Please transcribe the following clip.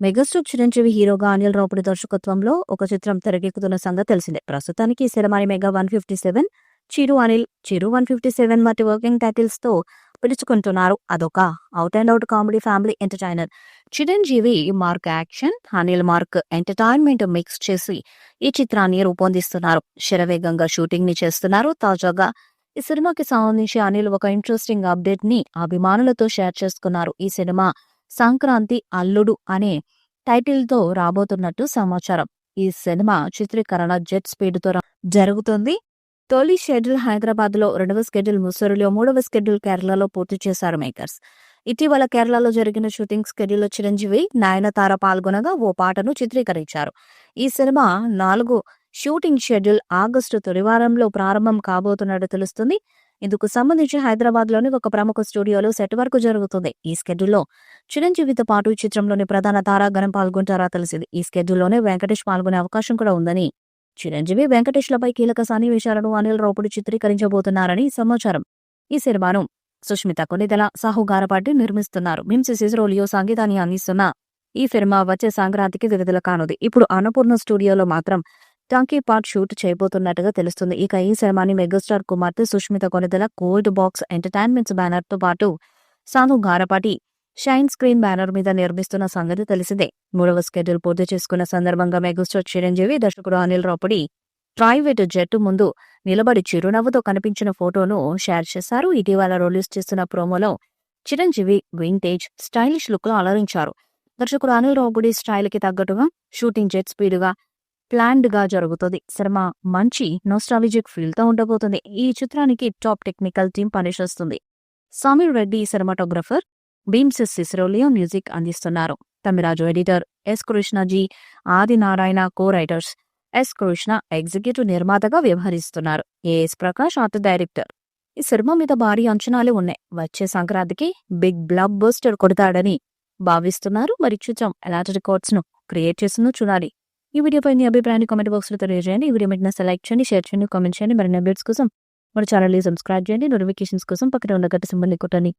Megastar Chiranjeevi హీరోగా అనిల్ రావుపూడి దర్శకత్వంలో ఒక చిత్రం తెరకెక్కుతున్న సంగతి తెలిసిందే. ప్రస్తుతానికి ఈ సినిమాని మెగా 157, చిరు అనిల్, చిరు 157 వంటి వర్కింగ్ టైటిల్స్ తో పిలుచుకుంటున్నారు. అదొక out and out comedy family entertainer. Chiranjeevi mark action, Anil mark entertainment mix చేసి ఈ చిత్రాన్ని రూపొందిస్తున్నారు. శరవేగంగా షూటింగ్ ని చేస్తున్నారు. తాజాగా ఈ సినిమాకి సంబంధించి అనిల్ ఒక ఇంట్రెస్టింగ్ అప్డేట్ ని అభిమానులతో షేర్ చేసుకున్నారు. ఈ సినిమా సంక్రాంతి అల్లుడు అనే టైటిల్ తో రాబోతున్నట్టు సమాచారం. ఈ సినిమా చిత్రీకరణ జెట్ స్పీడ్ తో జరుగుతుంది. తొలి షెడ్యూల్ హైదరాబాద్ లో, రెండవ షెడ్యూల్ ముస్సూరులో, మూడవ షెడ్యూల్ కేరళలో పూర్తి చేశారు మేకర్స్. ఇటీవల కేరళలో జరిగిన షూటింగ్ షెడ్యూల్లో చిరంజీవి, నయనతార పాల్గొనగా ఓ పాటను చిత్రీకరించారు. ఈ సినిమా 4 షూటింగ్ షెడ్యూల్ ఆగస్టు తొలివారంలో ప్రారంభం కాబోతున్నట్టు తెలుస్తుంది. ఇందుకు సంబంధించి హైదరాబాద్ లోని ఒక ప్రముఖ స్టూడియోలో సెట్ వర్క్ జరుగుతుంది. ఈ స్కెడ్యూల్లో చిరంజీవితో పాటు ఈ చిత్రంలోని ప్రధాన తారాగణం పాల్గొంటారా తెలిసింది. ఈ స్కెడ్యూల్లోనే వెంకటేష్ పాల్గొనే అవకాశం కూడా ఉందని, చిరంజీవి, వెంకటేష్లపై కీలక సన్నివేశాలను అనిల్ రావుపూడి చిత్రీకరించబోతున్నారని సమాచారం. ఈ సినిమాను సుష్మిత కొనిదెల, సాహు గారపాటి నిర్మిస్తున్నారు. మిమ్స్ సిజ్రోలియో సంగీతాన్ని అందిస్తున్న ఈ సినిమా వచ్చే సంక్రాంతికి విడుదల కానుంది. ఇప్పుడు అన్నపూర్ణ స్టూడియోలో మాత్రం టంకీ పార్ట్ షూట్ చేయబోతున్నట్టుగా తెలుస్తుంది. ఇక ఈ సినిమాని మెగాస్టార్ కుమార్తె Sushmita Konidela gold box entertainments banner తో పాటు సాను గారపాటి షైన్ స్క్రీన్ బ్యానర్ మీద నిర్మిస్తున్న సంగతి తెలిసిందే. 3వ షెడ్యూల్ పూర్తి చేసుకున్న సందర్భంగా మెగాస్టార్ చిరంజీవి, దర్శకుడు అనిల్ రావుపూడి ప్రైవేట్ జెట్ ముందు నిలబడి చిరునవ్వుతో కనిపించిన ఫోటోను షేర్ చేశారు. ఇటీవల రిలీజ్ చేస్తున్న ప్రోమోలో చిరంజీవి వింటేజ్, స్టైలిష్ లుక్ లో అలరించారు. దర్శకుడు అనిల్ రావుపూడి స్టైల్ కి తగ్గట్టుగా షూటింగ్ జెట్ స్పీడ్ గా ప్లాన్డ్ గా జరుగుతుంది. సినిమా మంచి నోస్టాలజిక్ ఫీల్ తో ఉండబోతుంది. ఈ చిత్రానికి టాప్ టెక్నికల్ టీం పనిచేస్తుంది. సమీర్ రెడ్డి సినిమాటోగ్రఫర్, భీమ్స్ సిసిరోలియో మ్యూజిక్ అందిస్తున్నారు. Tamiraju editor, S Krishnaji, Adinarayana co writers, S Krishna executive నిర్మాతగా వ్యవహరిస్తున్నారు. AS Prakash art director. ఈ సినిమా మీద భారీ అంచనాలు ఉన్నాయి. వచ్చే సంక్రాంతికి బిగ్ బ్లాక్ బస్టర్ కొడతాడని భావిస్తున్నారు. మరి చిత్రం ఎలాంటి రికార్డ్స్ ను క్రియేట్ చేస్తుందో చూడాలి. ఈ వీడియోపై మీ అభిప్రాయాన్ని కామెంట్ బాక్స్ లో తెలియజేయండి. ఈ వీడియో మీద లైక్ చేయండి, షేర్ చేయండి, కామెంట్ చేయండి. మరిన్ని అప్డేట్స్ కోసం మన ఛానల్ ని సబ్స్క్రైబ్ చేయండి. నోటిఫికేషన్స్ కోసం పక్కన ఉన్న గంట సింబల్ ని కొట్టండి.